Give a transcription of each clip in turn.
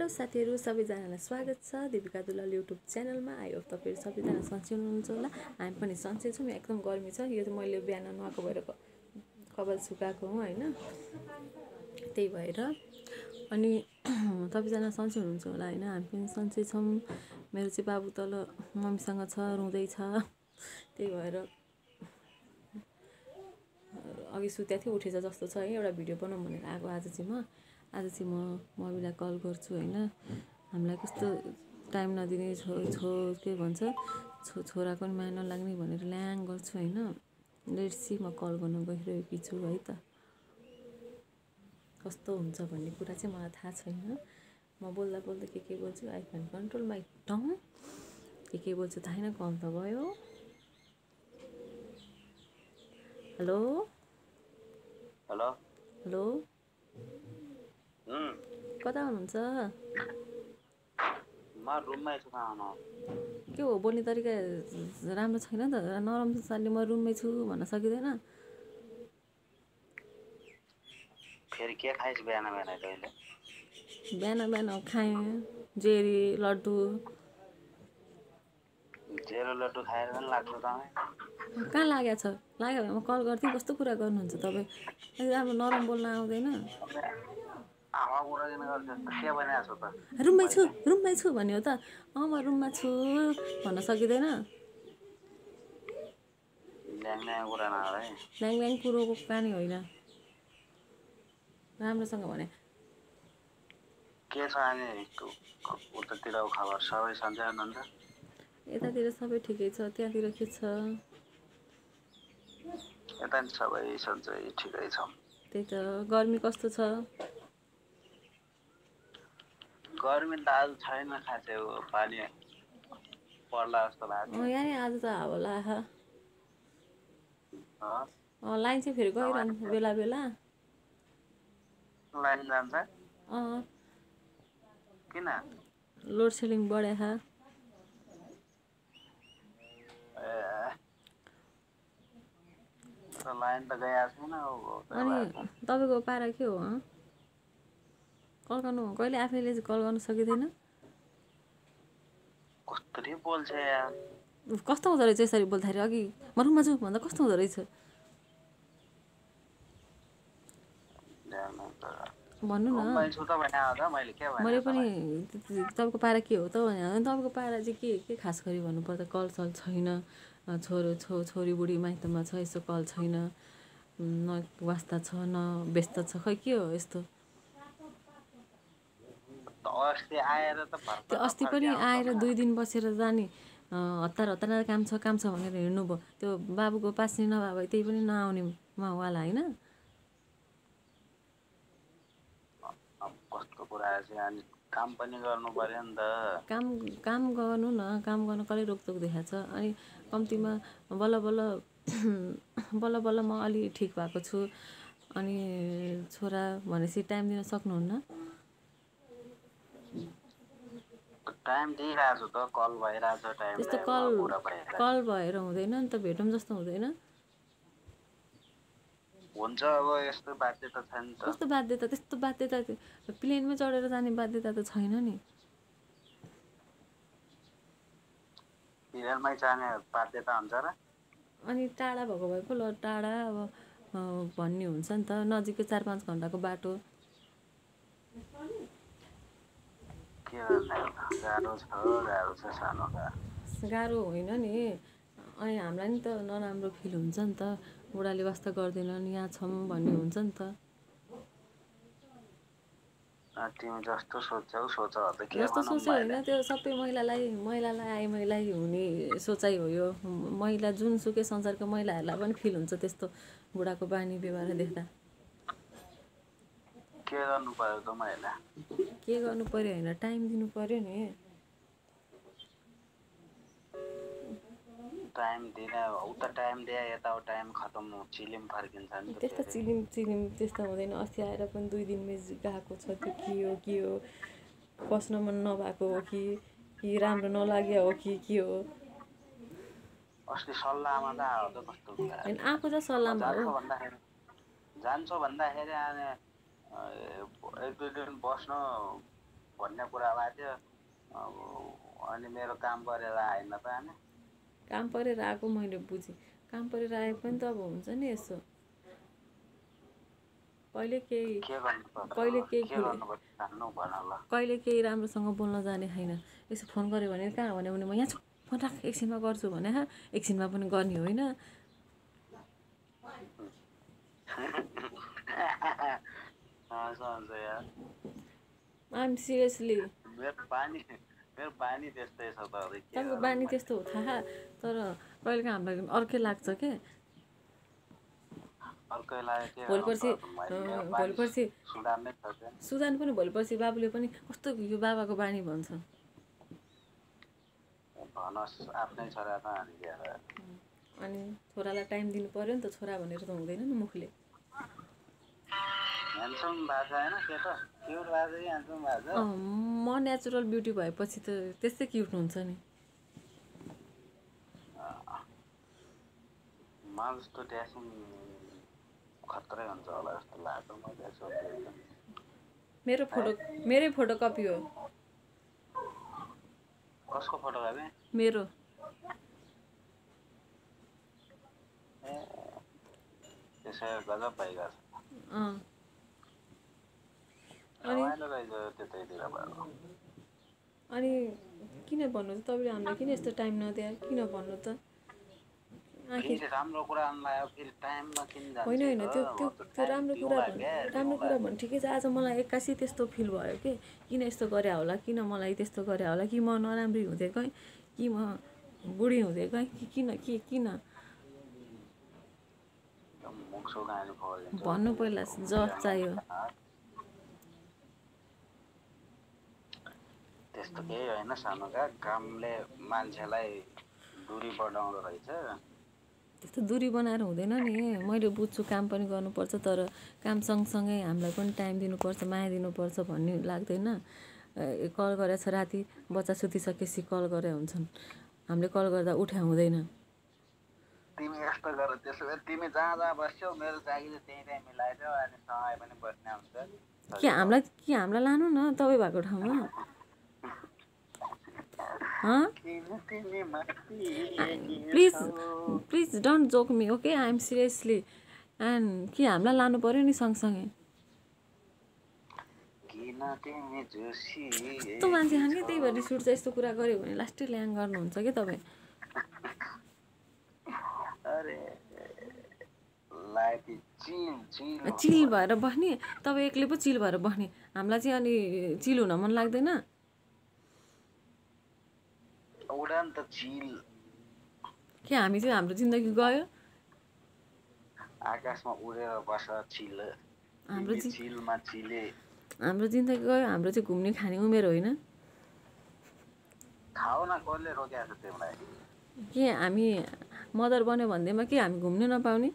Hello साथीहरू सबैजनालाई स्वागत छ दीपिका दुलाल युट्युब च्यानलमा। आई होप तपाईहरु सबैजना सन्चै हुनुहुन्छ होला। हामी पनि सन्चै छौँ। एकदम गर्मी छ। यो त मैले बिहान नुहाएको भएर कपाल सुकाएको हो हैन, त्यही भएर। अनि सबैजना सन्चै हुनुहुन्छ होला हैन, हामी पनि सन्चै छौँ। मेरो चाहिँ बाबु तल मम्मीसँग छ, रुँदै छ। त्यही भएर अघि सुत्या थियो, उठेछ जस्तो छ है। एउटा भिडियो बनाउँ भनेर आएको आज चाहिँ म मम्मीलाई कल गर्छु हैन। हामीलाई कस्तो टाइम नदिने के भन्छ छोराको नि माया नलाग्ने भनेर ल्याङ गर्छु हैन। लेट्स सी, म कल गर्न गइरहेकी छु है त। कस्तो हुन्छ भन्ने कुरा चाहिँ मलाई थाहा छैन। म बोल्दा बोल्दा के बोल्छु, I can control my tongue. के बोल्छु थाहा छैन, कल त गयो। हेलो हेलो हेलो, कता हुनुहुन्छ? म रुममै छु। कहाँ के हो, बोल्ने तरिका राम्रो छैन त। नराम्रोसँगले म रुममै छु भन्न सकिँदैन। फेरि के खाइस् बिहान बिहान तैँले? बिहान खाएँ जेरी लड्डु। जेरो लड्डु खाएर पनि लाग्छ तपाईँ? कहाँ लागेको छ? लाग्यो भने म कल गर्थेँ। कस्तो कुरा गर्नुहुन्छ तपाईँ? राम्रो नरम बोल्न आउँदैन। आमा कुरा किन गर्छ? के बनाएको छ त? रुममै छु भन्यो त। म रुममा छु भन्न सकिँदैन। ल्याङ कुरा नगर है। ल्याङ कुरोको कहानी होइन, राम्रोसँग भने। के छ अनि उतातिरको खबर? सबै सन्चै हुनुहुन्छ? यतातिर सबै ठिकै छ, त्यहाँतिर के छ? यता नि सबै सन्चै ठिकै छ। त्यही त। गर्मी कस्तो छ? गर्मी त आज छैन खासै, पानी पर्ला जस्तो लाग्छ। यहाँ नि आज त हावा लाग्छ। लाइन चाहिँ फेरि गइरहन्छ बेला बेला। लाइन जान्छ? किन? लोड सेडिङ बढ्या छ। लाइन त गएको छैन। अनि तपाईँको पारा के हो? कल गर्नु कहिले आफैले कल गर्न सकिँदैन? कस्तरी बोल्छ यार। कस्तो हुँदो रहेछ यसरी बोल्दाखेरि? अघि म रुममा छु भन्दा कस्तो हुँदो रहेछ भन्नु न। मैले पनि तपाईँको पारा के हो त भने, तपाईँको पारा चाहिँ के खास गरी भन्नुपर्दा कल सल छैन, छोरी बुढी माइतमा छ, यस्तो कल छैन, न वास्ता छ न व्यस्त छ, खै के हो यस्तो? त्यो अस्ति पनि आएर 2 दिन बसेर जाने, हतार काम छ भनेर हिँड्नुभयो। त्यो बाबुको पास्ने नभए त्यही पनि नआउनेमा वाला होइन। कस्तो कुरा चाहिँ, अनि काम पनि गर्नु पर्यो नि त। काम गर्नु न, काम गर्न कसले रोकटोक देखाएको छ? अनि कम्तीमा बल्ल बल्ल म अलि ठिक भएको छु। अनि छोरा भनेपछि टाइम दिन सक्नुहुन्न? टाइम दिइरहेको छु त, कल भइरहेछ टाइम। त्यस्तो कल भएर हुँदैन नि त, भेटौँ जस्तो हुँदैन। हुन्छ अब यस्तो बाध्यता छ नि त। कस्तो बाध्यता? त्यस्तो बाध्यता प्लेनमै चढेर जाने बाध्यता त छैन नि। प्लेनमै जाने बाध्यता हुन्छ र? अनि टाढा भएको भए पो ल, टाढा अब भन्ने हुन्छ नि त। नजिकै 4-5 घन्टाको बाटो। के गर्ने? गाह्रो छ सानो गाह्रो होइन नि। अनि हामीलाई नि त नराम्रो फिल हुन्छ नि त। बुढाले वास्ता गर्दैनन्, यहाँ छौँ भन्ने हुन्छ नि त। तिमी जस्तो सोच्छौ सोच त, के जस्तो सोच्यो होइन, त्यो सबै महिलालाई हुने सोचाइ हो यो। महिला जुनसुकै संसारको महिलाहरूलाई पनि फिल हुन्छ त्यस्तो बुढाको बानी व्यवहार देख्दा। के गर्नु पर्यो त महिला? के गर्नु पर्यो होइन, टाइम दिनु पर्यो नि। टाइम दिन उता टाइम दिए यता टाइम खतम, चिलिम फर्किन्छ नि त। त्यस्तो चिलिम त्यस्तो हुँदैन। अस्ति आएर पनि 2 दिनमै गएको छ। त्यो के हो बस्न मन नभएको हो कि राम्रो नलाग्यो हो कि के हो? अस्ति सल्लाहमा त आयो त। कस्तो कुरा आएको त सल्लाहमा हो। जान्छु भन्दाखेरि 1-2 दिन बस्नु भन्ने कुरा लाग्यो। अनि मेरो काम गरेर आएन त अनि काम परेर आएको मैले बुझेँ। काम परेर आए पनि त अब हुन्छ नि यसो कहिले केही के गर्नुपर्छ कहिले केही के गर्नुपर्छ जान्नु भन ल। कहिले केही राम्रोसँग बोल्न जाने छैन। यसो फोन गऱ्यो भने कहाँ भन्यो भने म यहाँ छु फोन राख एकछिनमा गर्छु भने एकछिनमा पनि गर्ने होइन। आइएम सिरियसली मेरो बानी त्यस्तै छ त तपाईँको बानी त्यस्तो हो थाहा। तर कहिलेकाहीँ हामीलाई अर्कै लाग्छ के अर्कै लाग्यो के भोलिपर्सि सुधार्नै पर्छ। सुधान पनि भोलिपर्सि बाबुले पनि कस्तो यो बाबाको बानी भन्छ। भनोस् आफ्नै छोरा त अनि छोरालाई टाइम दिनु पर्यो नि त। छोरा भनेर त हुँदैन नि मुखले। ह्यान्डसम भएको होइन के त क्युट भएको कि ह्यान्डसम भएको म नेचुरल ब्युटी भएपछि त त्यस्तै क्युट हुन्छ नि। म जस्तो ड्यासिङ खत्रै हुन्छ होला जस्तो लाग्छ मैले सोचेको। मेरै फोटोकपी हो। कसको फोटो कपी? मेरो। त्यसै गजब भइगयो। रमाइलो रहेछ त्यतैतिर भयो। अनि किन भन्नु त तपाईँले हामीलाई किन यस्तो टाइम नदिए किन भन्नु त। राम्रो कुरा आयो फेरि टाइममा किन जान्छ। होइन त्यो राम्रो कुरा भन्नु ठिकै छ। आज मलाई एक्कासी त्यस्तो फिल भयो कि किन यस्तो गरे होला किन मलाई त्यस्तो गरे होला कि म नराम्री हुँदै गएँ कि म बुढी हुँदै गएँ कि किन भन्नु पहिला जवाफ चाहियो। त्यस्तो केही होइन सानोका कामले मान्छेलाई दूरी बढाउँदो रहेछ। त्यस्तो दूरी बनाएर हुँदैन नि। मैले बुझ्छु काम पनि गर्नुपर्छ तर काम सँगसँगै हामीलाई पनि टाइम दिनुपर्छ माया दिनुपर्छ भन्ने लाग्दैन। कल गरेछ राति बच्चा सुतिसकेपछि कल गरे हुन्छन्। हामीले कल गर्दा उठ्या हुँदैन। तिमी यस्तो गर त्यसो भए तिमी जहाँ बस्छौ मेरो चाकरी त्यहीँ मिलाइदेऊ अनि सँगै पनि बस्ने हुन्छ। के हामीलाई लानु न तपाईँ भएको ठाउँमा। Please don't joke me okay I am seriously and कि हामीलाई लानु पर्यो नि सँगसँगै। कस्तो मान्छे खाने त्यही भएर रिस उठ्छ। यस्तो कुरा गऱ्यो भने लास्टै ल्याङ गर्नुहुन्छ क्या तपाईँ। चिल भएर बस्ने तपाईँ एक्लै पो चिल भएर बस्ने। हामीलाई चाहिँ अनि चिल हुन मन लाग्दैन। के हामी चाहिँ हाम्रो जिन्दगी गयो आकाशमा उडेर बस्छ चिल। हाम्रो जिन्दगी गयो। हाम्रो चाहिँ घुम्ने खाने उमेर होइन। खाऊ न कसले रोकेको छ तिमीलाई? के हामी मदर बन्यो भन्दैमा के हामी घुम्नु नपाउने?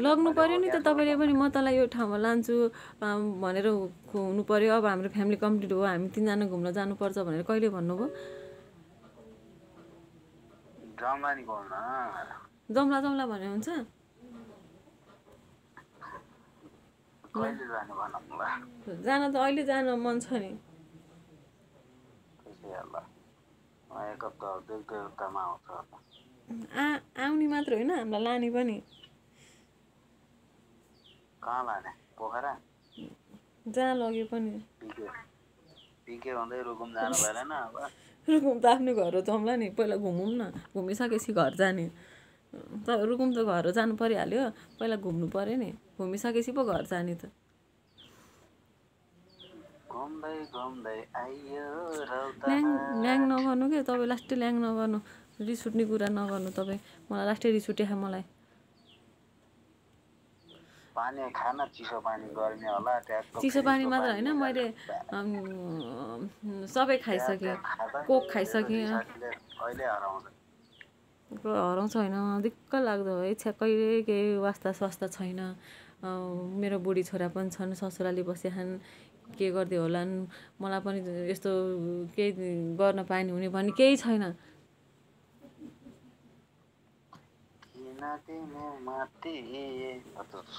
लग्नु पर्यो नि त तपाईँले पनि। म तँलाई यो ठाउँमा लान्छु भनेर हुनु पर्यो। अब हाम्रो फ्यामिली कम्प्लिट हो हामी 3 जना घुम्न जानुपर्छ भनेर कहिले भन्नुभयो? जम्ला भने हुन्छ? जान त अहिले जान मन छ नि। आउने मात्र होइन हामीलाई लाने पनि। कहाँ लाने? पोखरा? जहाँ लग्यो पनि। पिके हुँदै रुकुम जानु भएन अब? रुकुम त आफ्नो घर हो जम्ला नि। पहिला घुमौँ न। घुमिसकेपछि घर जाने। रुकुम त घर जानु परिहाल्यो। पहिला घुम्नु पर्यो नि। घुमिसकेपछि पो घर जाने त। ल्याङ नगर्नु के तपाईँ। लास्टै ल्याङ नगर्नु। रिस उठ्ने कुरा नगर्नु तपाईँ। मलाई लास्टै रिस उठ्यो मलाई। चिसो पानी मात्र होइन मैले सबै खाइसकेँ। कोक खाइसकेँ। हराउँछ होइन दिक्क लाग्दो है। कहिले केही वास्ता छैन। मेरो बुढी छोरा पनि छन् ससुराली बसेछन्। के गर्दै होलान् मलाई पनि यस्तो केही गर्न पाएन हुने भन्ने केही छैन। तिमी माथि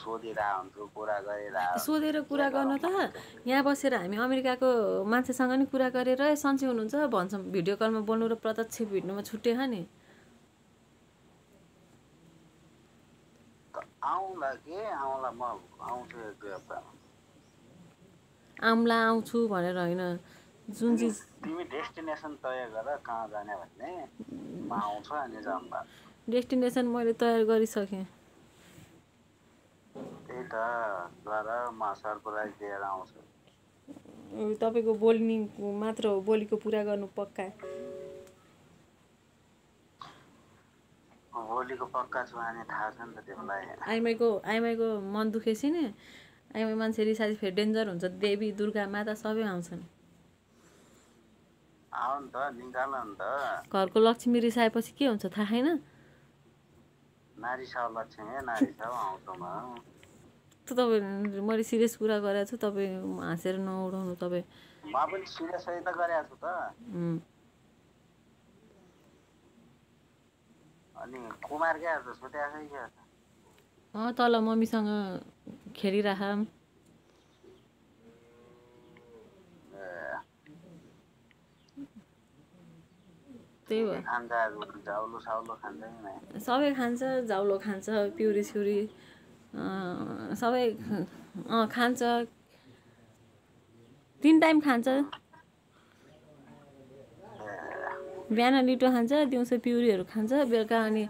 सोधिरहेको हुन्छु कुरा गरिरहेको सोधेर कुरा गर्न त यहाँ बसेर हामी अमेरिकाको मान्छेसँग नि कुरा गरेर सन्चै हुनुहुन्छ भन्छौँ, भिडियो कलमा बोल्नु र प्रत्यक्ष भेट्नुमा छुट्टै छ नि। आउँला म आउँछु एक दुई हप्तामा। आउँला आउँछु भनेर होइन, जुन चिज तिमी डेस्टिनेसन तय गर कहाँ जाने भन्ने, म आउँछु अनि जाउँला। डेस्टिनेसन मैले तयार गरिसकेँ। त्यही त गर, म सरप्राइज दिएर आउँछु। तपाईँको बोल्ने मात्र हो, बोलीको पुरा गर्नु पक्का। भोलिको पक्का छु अनि थाहा छ नि त तिमीलाई। आइमाईको मन दुखेपछि नि आइमाई मान्छे रिसाएपछि फेरि डेन्जर हुन्छ। देवी दुर्गा माता सबै आउँछन्। आऊ नि त, निकाल नि त। घरको लक्ष्मी रिसाएपछि के हुन्छ थाहा छैन? नारी साउ लक्ष्मी, नारी साउ आउँछु म। तपाईँ मैले सिरियस कुरा गरेको छु, तपाईँ हाँसेर नउडाउनु। तपाईँ म पनि सिरियसै त गरेको छु त। अनि कुमार क्या त सुत्याएकै क्या त? तल मम्मीसँग खेलिराख। त्यही भएर खान्छ, जाउलो साउलो खान्छ कि नै? सबै खान्छ, जाउलो खान्छ, पिउरी सिउरी सबै खान्छ। 3 टाइम खान्छ। बिहान लिटो खान्छ, दिउँसो पिउरीहरू खान्छ, बेलुका अनि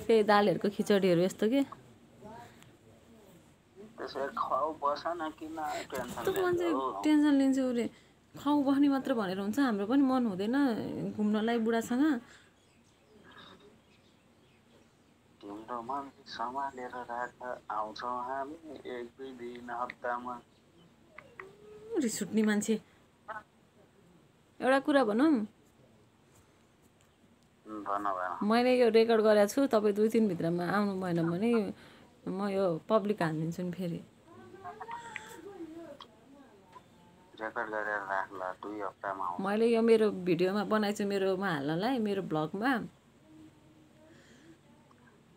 त्यही दालहरूको खिचडीहरू यस्तो के। त्यसै खाऊ बस न, किन टेन्सन त्यो मान्छे टेन्सन लिन्छ उसले। खाउ बस्ने मात्र भनेर हुन्छ? हाम्रो पनि मन हुँदैन घुम्नलाई बुढासँग? तिम्रो मन सम्हालेर राख, आउँछौँ हामी एक दुई दिन हप्तामा। रिस उठ्ने मान्छे। एउटा कुरा भनौँ, मैले यो रेकर्ड गरेको छु, तपाईँ 2-3 भित्रमा आउनु भएन भने म यो पब्लिक हालिदिन्छु नि फेरि। रेकर्ड गरेर राख्ला, 2 हप्तामा आउँछु। मैले यो मेरो भिडियोमा बनाएको छु, मेरोमा हाल्नलाई, मेरो ब्लगमा।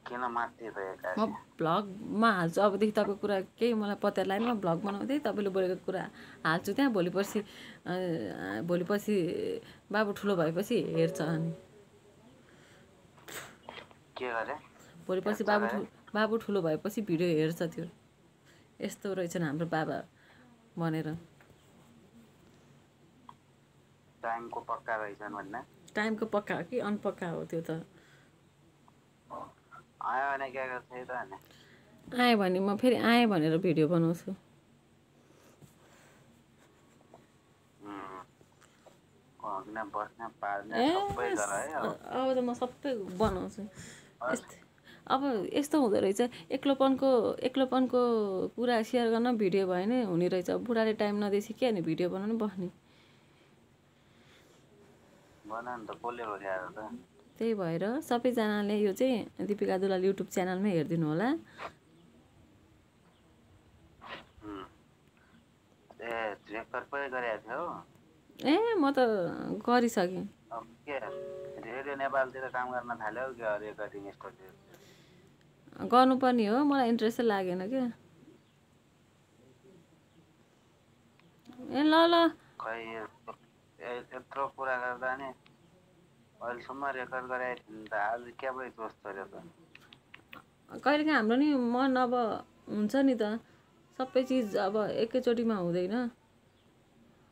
किन माथि रहेका? म ब्लगमा हाल्छु अबदेखि। तपाईँको कुरा केही मलाई पत्ता लाग्दैन, म ब्लग बनाउँदै तपाईँले बोलेको कुरा हाल्छु त्यहाँ। भोलि पर्सि बाबु ठुलो भएपछि हेर्छ। अनि के गरे? भोलि पर्सि बाबु ठुलो भएपछि भिडियो हेर्छ, त्यो यस्तो रहेछन् हाम्रो बाबा भनेर। टाइमको पक्का रहेछन् भन्ने? टाइमको पक्का हो कि अनपक्का हो त्यो त? आयो भने के गर्छ त? अनि आएँ भने म फेरि आएँ भनेर भिडियो बनाउँछु। अब त म सबै बनाउँछु। अब यस्तो हुँदो रहेछ, एक्लोपनको कुरा सेयर गर्न भिडियो भयो भने हुने रहेछ। बुढाले टाइम नदिएपछि के अनि भिडियो बनाउनु बस्ने। त्यही भएर सबैजनाले यो चाहिँ दिपिका दुलाल युट्युब च्यानलमै हेरिदिनु होला। म त गरिसकेँ। रेडियो नेपालतिर काम गर्न थाल्यो क्या? रेकर्डिङ स्टुडियो गर्नुपर्ने हो, मलाई इन्ट्रेस्टै लागेन क्या। ल खै यत्रो कुरा गर्दा नि अहिलेसम्म रेकर्ड गराएको थिएँ नि त, आज क्या भयो जोस चल्यो त? कहिलेकाहीँ हाम्रो नि मन अब हुन्छ नि त, सबै चिज अब एकैचोटिमा हुँदैन,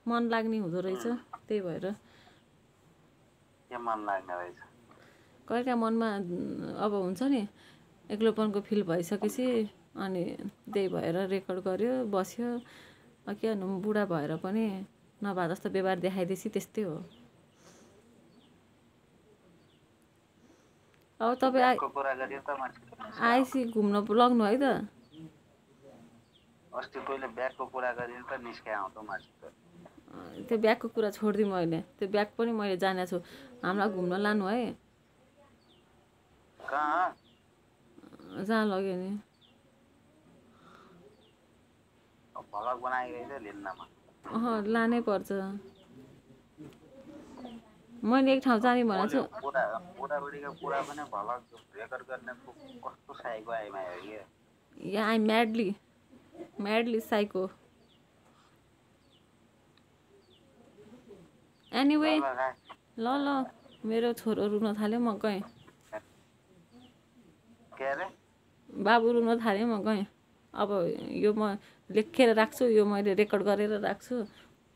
मन लाग्ने हुँदो रहेछ। त्यही भएर के मन लाग्ने रहेछ? कहिलेकाहीँ मनमा अब हुन्छ नि, एक्लोपनको फिल भइसकेपछि अनि त्यही भएर रेकर्ड गर्यो, बस्यो। के भन्नु, बुढा भएर पनि नभए जस्तो व्यवहार देखाइदिएपछि त्यस्तै हो। अब तपाईँ आएपछि घुम्न लग्नु है त? अस्ति पहिले ब्यागको कुरा गरिन् त, निस्के आउँछ मान्छे। त्यो ब्यागको कुरा छोडिदिउँ मैले। त्यो ब्याग पनि मैले जानेको छु। हामीलाई घुम्न लानु है? कहाँ? जहाँ लग्यो नि। भ्लग बनाइरहेछ लिन्नमा। लानै पर्छ। मैले एक ठाउँ जाने भनेको छु बुढाबुढीको कुरा पनि भलक रेकर्ड गर्ने कस्तो साइको आइमायो कि या आई म्याडली साइको एनिवे ल मेरो छोरो रुन थाल्यो म गएँ के अरे बाबु रुन थाल्यो म गएँ अब यो म लेखेर राख्छु यो मैले रेकर्ड गरेर राख्छु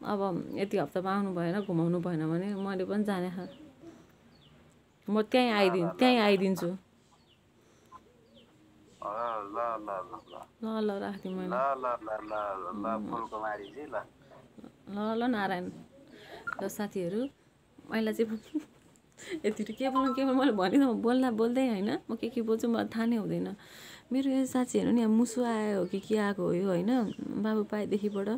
अब यति हप्तामा आउनु भएन घुमाउनु भएन भने मैले पनि जाने म त्यहीँ आइदिन्छु ल राख्दिएँ मैले ल नारायण ल साथीहरू मैले चाहिँ यति के बोल्नु मैले भने बोल्दै होइन म के बोल्छु मलाई थाहा नै हुँदैन मेरो यो साथीहरू नि अब मुसु आयो हो कि के आएको हो यो होइन बाबु पाएदेखिबाट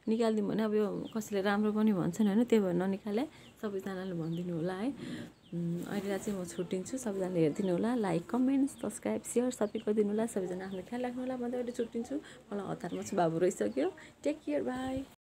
निकालिदिउँ भने अब यो कसैले राम्रो पनि भन्छन् होइन त्यही भएर ननिकाले सबैजनाले भनिदिनु होला है अहिले चाहिँ म छुट्टिन्छु सबैजनाले हेरिदिनु होला लाइक कमेन्ट सब्सक्राइब सेयर सबै गरिदिनु होला सबैजना आफ्नो ख्याल राख्नु होला भन्दै अहिले छुट्टिन्छु मलाई हतारमा चाहिँ बाबु रहिसक्यो टेक केयर बाई